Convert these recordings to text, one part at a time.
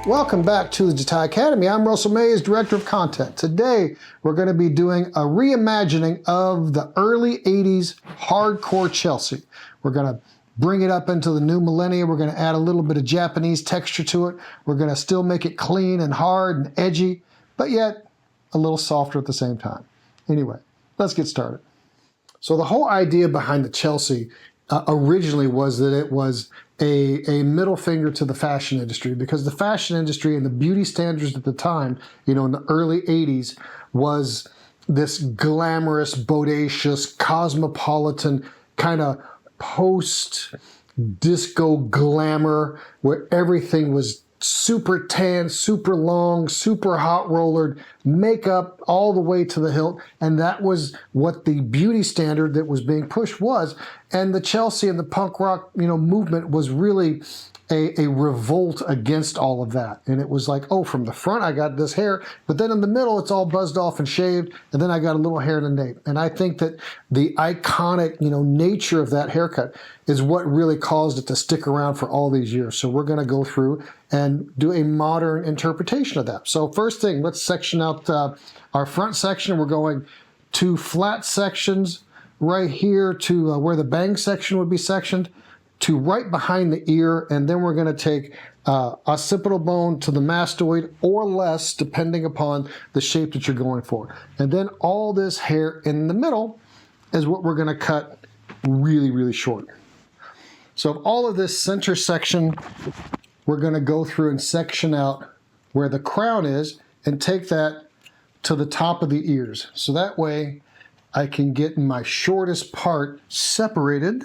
Welcome back to the Jatai Academy. I'm Russell Mays, Director of Content. Today, we're going to be doing a reimagining of the early 80s hardcore Chelsea. We're going to bring it up into the new millennium. We're going to add a little bit of Japanese texture to it. We're going to still make it clean and hard and edgy, but yet a little softer at the same time. Anyway, let's get started. So the whole idea behind the Chelsea originally was that it was a middle finger to the fashion industry, because the fashion industry and the beauty standards at the time, you know, in the early 80s, was this glamorous, bodacious, cosmopolitan kind of post-disco glamour where everything was super tan, super long, super hot rollered, makeup all the way to the hilt, and that was what the beauty standard that was being pushed was. And the Chelsea and the punk rock, you know, movement was really a revolt against all of that. And it was like, oh, from the front I got this hair, but then in the middle it's all buzzed off and shaved, and then I got a little hair in the nape. And I think that the iconic, you know, nature of that haircut is what really caused it to stick around for all these years. So we're going to go through and do a modern interpretation of that. So first thing, let's section out our front section. We're going to flat sections right here to where the bang section would be sectioned, to right behind the ear, and then we're going to take occipital bone to the mastoid or less, depending upon the shape that you're going for. And then all this hair in the middle is what we're going to cut really, really short. So all of this center section, we're going to go through and section out where the crown is and take that to the top of the ears. So that way I can get my shortest part separated.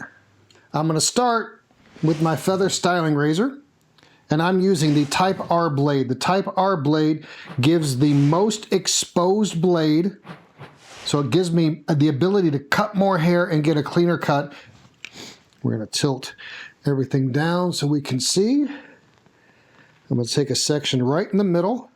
I'm going to start with my feather styling razor, and I'm using the Type R blade. The Type R blade gives the most exposed blade, so it gives me the ability to cut more hair and get a cleaner cut. We're going to tilt everything down so we can see. I'm going to take a section right in the middle.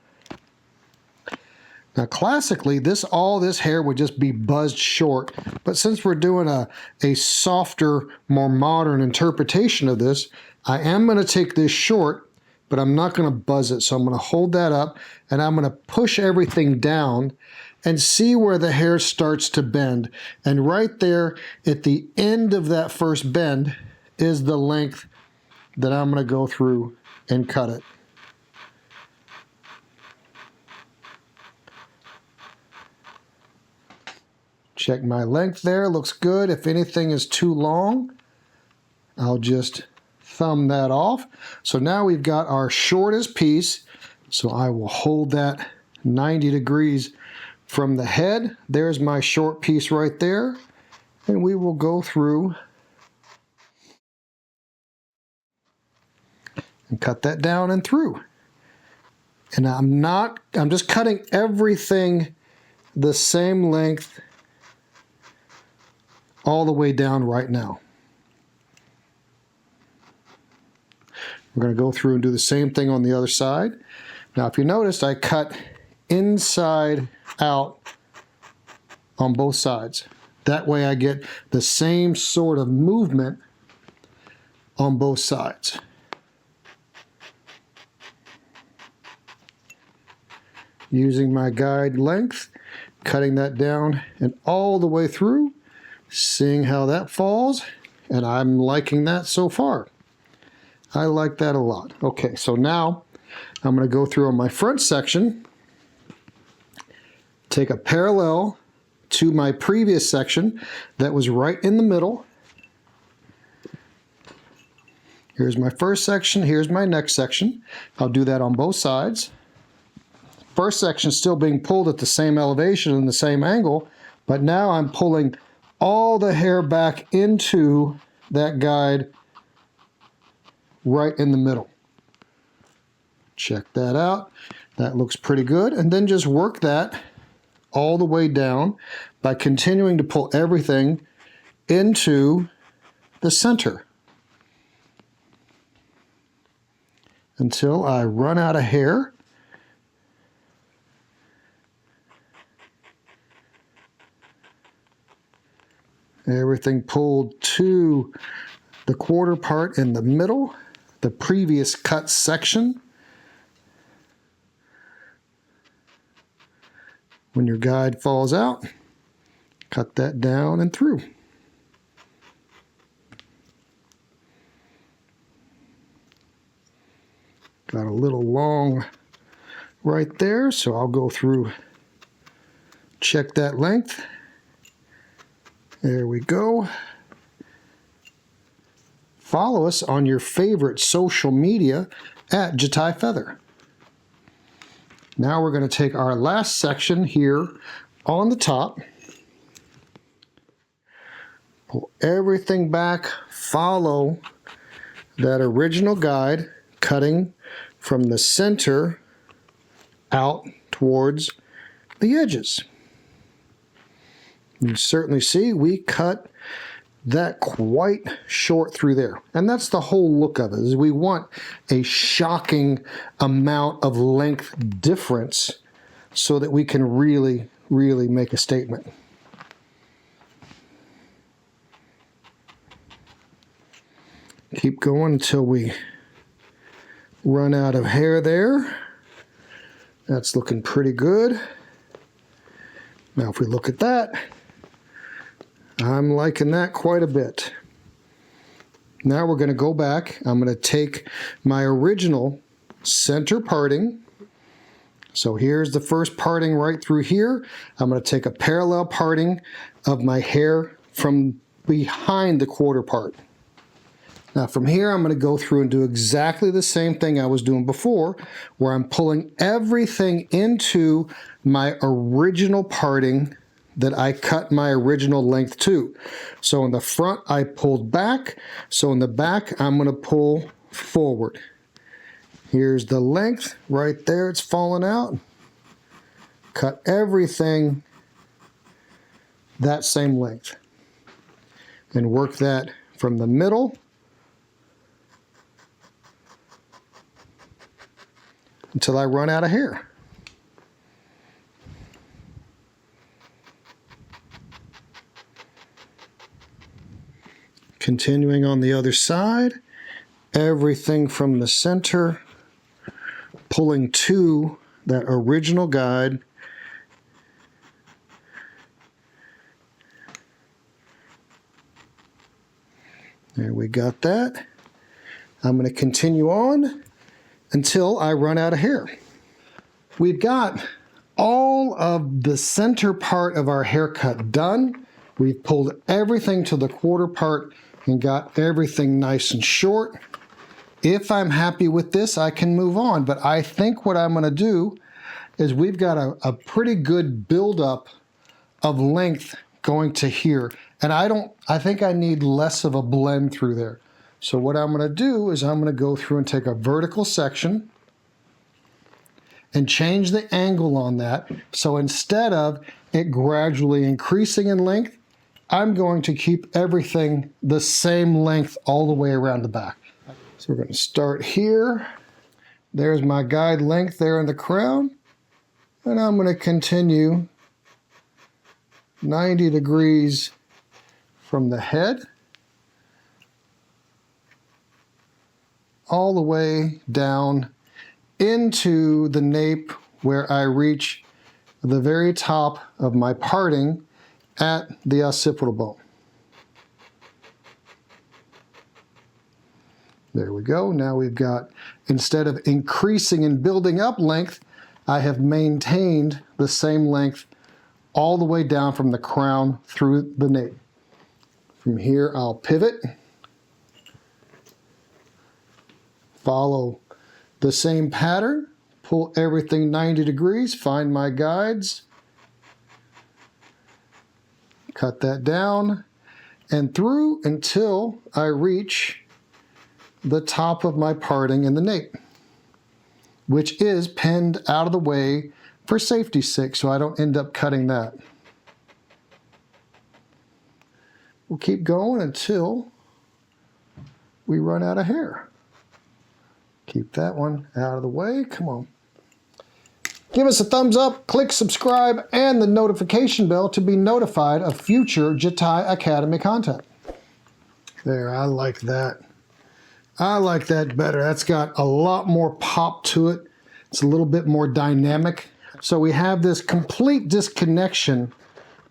Now, classically, all this hair would just be buzzed short, but since we're doing a softer, more modern interpretation of this, I am going to take this short, but I'm not going to buzz it. So I'm going to hold that up, and I'm going to push everything down and see where the hair starts to bend. And right there at the end of that first bend is the length that I'm going to go through and cut it. Check my length there, looks good. If anything is too long, I'll just thumb that off. So now we've got our shortest piece. So I will hold that 90 degrees from the head. There's my short piece right there. And we will go through and cut that down and through. And I'm just cutting everything the same length all the way down right now. We're going to go through and do the same thing on the other side. Now, if you noticed, I cut inside out on both sides. That way I get the same sort of movement on both sides. Using my guide length, cutting that down and all the way through, seeing how that falls, and I'm liking that so far. I like that a lot. Okay, so now I'm going to go through on my front section, take a parallel to my previous section that was right in the middle. Here's my first section, here's my next section. I'll do that on both sides. First section is still being pulled at the same elevation and the same angle, but now I'm pulling all the hair back into that guide right in the middle. Check that out. That looks pretty good. And then just work that all the way down by continuing to pull everything into the center until I run out of hair. Everything pulled to the quarter part in the middle, the previous cut section. When your guide falls out, cut that down and through. Got a little long right there, so I'll go through, check that length. There we go. Follow us on your favorite social media at Jatai Feather. Now we're going to take our last section here on the top, pull everything back, follow that original guide, cutting from the center out towards the edges. You certainly see we cut that quite short through there. And that's the whole look of it, is we want a shocking amount of length difference so that we can really, really make a statement. Keep going until we run out of hair there. That's looking pretty good. Now if we look at that, I'm liking that quite a bit. Now we're going to go back. I'm going to take my original center parting. So here's the first parting right through here. I'm going to take a parallel parting of my hair from behind the quarter part. Now from here I'm going to go through and do exactly the same thing I was doing before, where I'm pulling everything into my original parting that I cut my original length to. So in the front I pulled back, so in the back I'm going to pull forward. Here's the length right there, it's falling out. Cut everything that same length and work that from the middle until I run out of hair. Continuing on the other side, everything from the center, pulling to that original guide. There we got that. I'm going to continue on until I run out of hair. We've got all of the center part of our haircut done. We've pulled everything to the quarter part and got everything nice and short. If I'm happy with this, I can move on. But I think what I'm going to do is we've got a pretty good buildup of length going to here. And I think I need less of a blend through there. So what I'm going to do is I'm going to go through and take a vertical section and change the angle on that. So instead of it gradually increasing in length, I'm going to keep everything the same length all the way around the back. So we're going to start here. There's my guide length there in the crown. And I'm going to continue 90 degrees from the head all the way down into the nape where I reach the very top of my parting at the occipital bone. There we go. Now we've got, instead of increasing and building up length, I have maintained the same length all the way down from the crown through the nape. From here I'll pivot, follow the same pattern, pull everything 90 degrees, find my guides, cut that down and through until I reach the top of my parting in the nape, which is pinned out of the way for safety's sake, so I don't end up cutting that. We'll keep going until we run out of hair. Keep that one out of the way. Come on. Give us a thumbs up, click subscribe, and the notification bell to be notified of future Jatai Academy content. There, I like that. I like that better. That's got a lot more pop to it. It's a little bit more dynamic. So we have this complete disconnection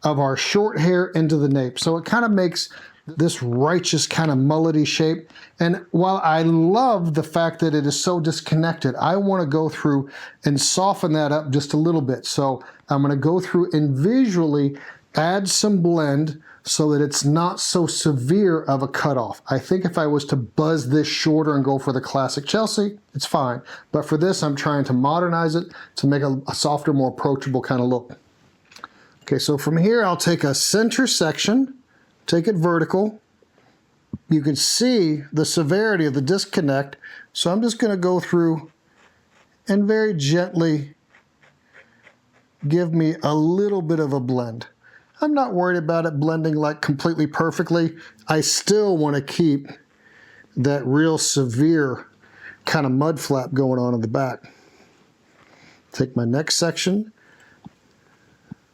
of our short hair into the nape. So it kind of makes this righteous kind of mullety shape. And while I love the fact that it is so disconnected, I want to go through and soften that up just a little bit. So I'm going to go through and visually add some blend so that it's not so severe of a cutoff. I think if I was to buzz this shorter and go for the classic Chelsea, it's fine. But for this, I'm trying to modernize it to make a softer, more approachable kind of look. Okay, so from here, I'll take a center section, take it vertical. You can see the severity of the disconnect. So I'm just going to go through and very gently give me a little bit of a blend. I'm not worried about it blending like completely perfectly. I still want to keep that real severe kind of mud flap going on in the back. Take my next section.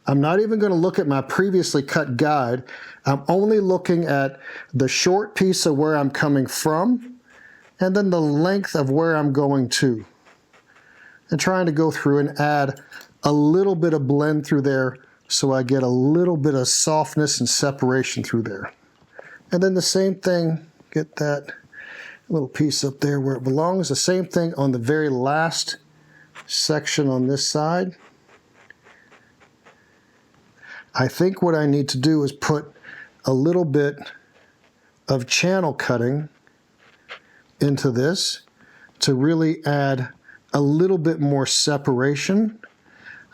I'm not even going to look at my previously cut guide. I'm only looking at the short piece of where I'm coming from and then the length of where I'm going to. And trying to go through and add a little bit of blend through there so I get a little bit of softness and separation through there. And then the same thing, get that little piece up there where it belongs. The same thing on the very last section on this side. I think what I need to do is put a little bit of channel cutting into this to really add a little bit more separation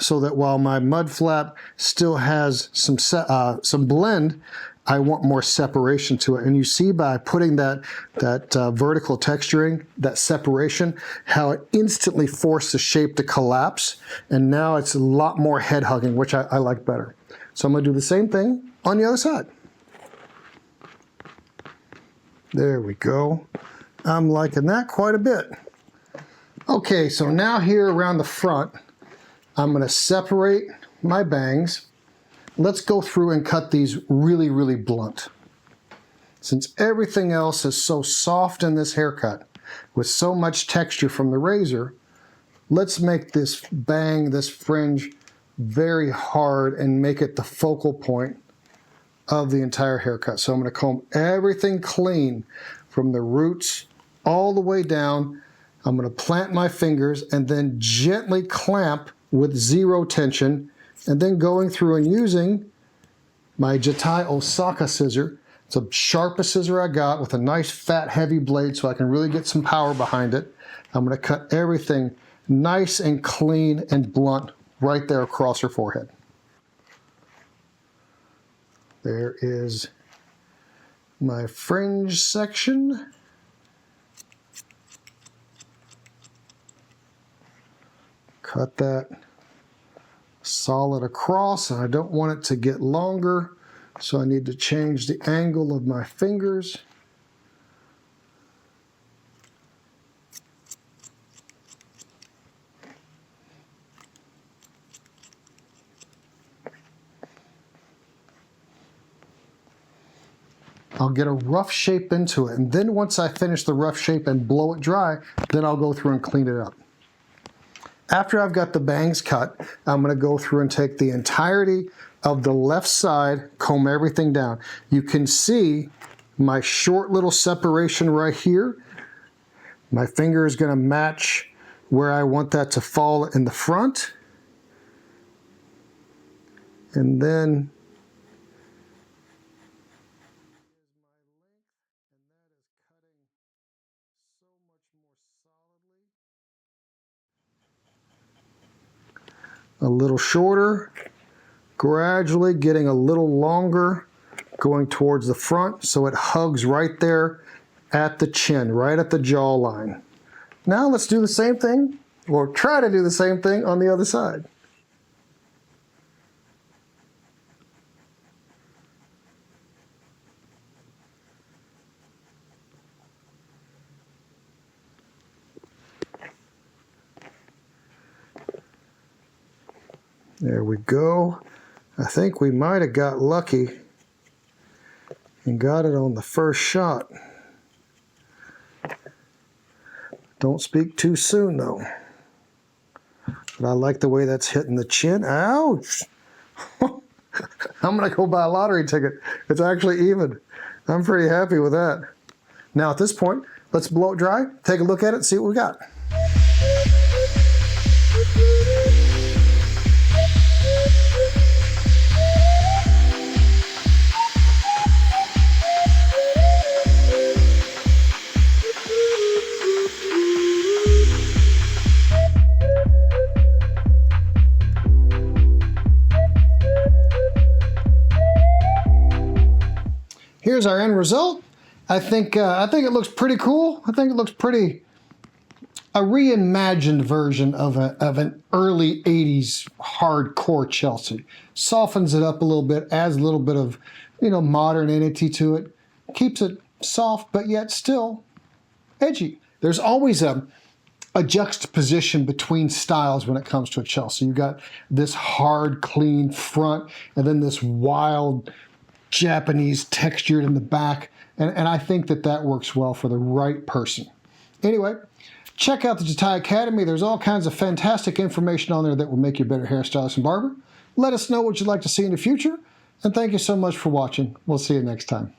so that while my mud flap still has some blend, I want more separation to it. And you see by putting that vertical texturing, that separation, how it instantly forced the shape to collapse. And now it's a lot more head hugging, which I like better. So I'm going to do the same thing on the other side. There we go. I'm liking that quite a bit. Okay, so now here around the front, I'm going to separate my bangs. Let's go through and cut these really, really blunt. Since everything else is so soft in this haircut, with so much texture from the razor, let's make this bang, this fringe, very hard and make it the focal point of the entire haircut. So I'm going to comb everything clean from the roots all the way down. I'm going to plant my fingers and then gently clamp with zero tension, and then going through and using my Jatai Osaka scissor. It's the sharpest scissor I got with a nice fat heavy blade so I can really get some power behind it. I'm going to cut everything nice and clean and blunt right there across her forehead. There is my fringe section. Cut that solid across, and I don't want it to get longer, so I need to change the angle of my fingers. I'll get a rough shape into it, and then once I finish the rough shape and blow it dry, then I'll go through and clean it up. After I've got the bangs cut, I'm going to go through and take the entirety of the left side, comb everything down. You can see my short little separation right here. My finger is going to match where I want that to fall in the front. And then a little shorter, gradually getting a little longer, going towards the front so it hugs right there at the chin, right at the jawline. Now let's do the same thing, or try to do the same thing on the other side. There we go. I think we might have got lucky and got it on the first shot. Don't speak too soon though. But I like the way that's hitting the chin. Ouch! I'm going to go buy a lottery ticket. It's actually even. I'm pretty happy with that. Now at this point, let's blow it dry, take a look at it, and see what we got. Here's our end result. I think it looks pretty cool. I think it looks pretty a reimagined version of an early 80s hardcore Chelsea. Softens it up a little bit, adds a little bit of, modernity to it. Keeps it soft but yet still edgy. There's always a juxtaposition between styles when it comes to a Chelsea. You got this hard, clean front and then this wild Japanese textured in the back, and I think that works well for the right person. Anyway, check out the Jatai Academy. There's all kinds of fantastic information on there that will make you a better hairstylist and barber. Let us know what you'd like to see in the future, and thank you so much for watching. We'll see you next time.